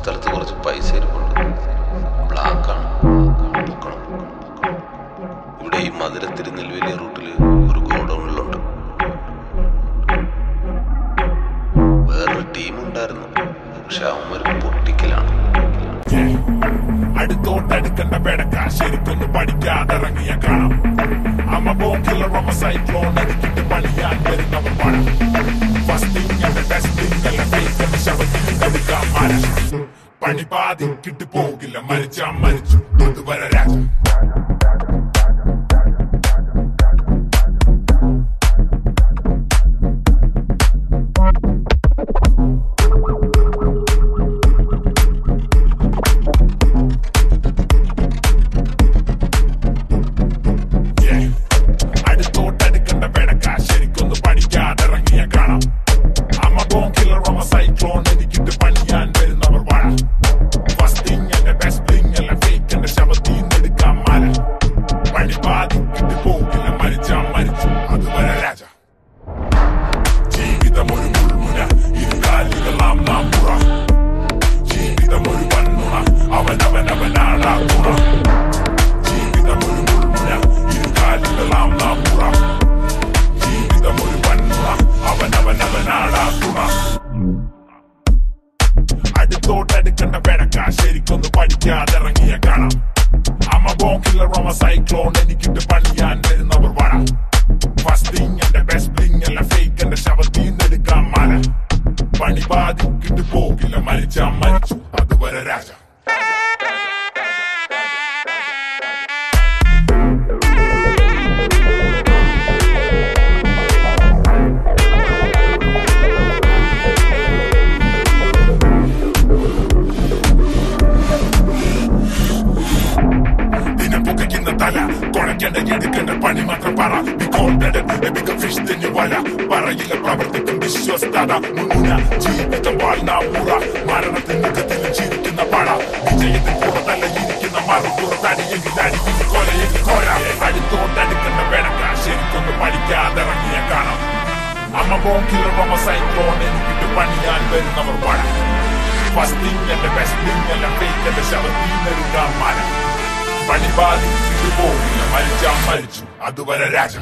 സ്ഥലത്ത് കുറച്ച് പൈസ ഇരിപ്പുണ്ട്. ബ്ലാക്കാണ്, പൊക്കണം. ഇവിടെ ഈ മധുര തിരുനെൽവേലി റൂട്ടില് ഒരു ഗോഡൌണിലുണ്ട്. വേറൊരു ടീമുണ്ടായിരുന്നു, പക്ഷെ അവന്മാർക്ക് പൊട്ടിക്കലാണ്. അടുത്തോട്ടടുക്കണ്ട പെടക്ക ശരിക്കൊന്ന് പഠിക്കാതിറങ്ങിയ കാണാം. അമ്മ ബോംബിലെ റോമ സൈക്ലോൺ അടിക്കിട്ട് പണിയാൻ വരുന്നവർ പണം. ഫസ്റ്റിംഗ് ടെസ്റ്റിംഗ് എല്ലാം ഫേക്ക് ശവത്തിനെടുക്കാൻ മര. പണി പാതിക്കിട്ട് പോകില്ല, മരിച്ചാ മരിച്ചു അതുവരെ രാജ. അടുത്തോട്ടടുക്കണ്ട പെടക്ക ശരിക്കൊന്ന് പഠിക്കാതിറങ്ങിയ കാണാം. അമ്മ ബോംബിലെ റോമ സൈക്ലോൺ എനിക്കിട്ട് പണിയാൻ വരുന്നവർ വട. ഫസ്റ്റിംഗ് എന്റെ ബെസ്റ്റിംഗ് എല്ലാം ഫേക്ക് എന്റെ ശവത്തിനെടുക്കാൻ മല. പണി പാതിക്കിട്ട് പോകില്ല, മരിച്ചാ മരിച്ചു അതുവരെ രാജ. എടുക്കേണ്ട പണി മാത്രം പറ. പറയില്ല പ്രവർത്തിക്കും വിശ്വസ്തത. ജീവിതം വാഴ്ന്ന മുറ, മരണത്തിന് മുഖത്തിൽ ചിരിക്കുന്ന പട. വിജയത്തിൽ പുറത്തല്ല ഇരിക്കുന്ന മറുപുറത്തടിയെങ്കിൽ അടിയിൽ കൊലയെങ്കിൽ കൊല. അടുത്തോട്ടടുക്കേണ്ട പെടക്ക ശരിക്കൊന്ന് പഠിക്കാതിറങ്ങിയ കാണാം. അമ്മ ബോംബിലെ റോമ സൈക്ലോൺ എനിക്കിട്ട് പണിയാൻ വരുന്നവർ പട. ഫസ്റ്റിംഗ് എന്റെ ബെസ്റ്റിംഗ് എല്ലാം ഫേക്ക് എന്റെ ശവത്തിനെടുക്കാൻ മല. പണി ബാധിക്കിട്ട് പോകില്ല, മരിച്ചാ മരിച്ചു അതുവരെ രാജ.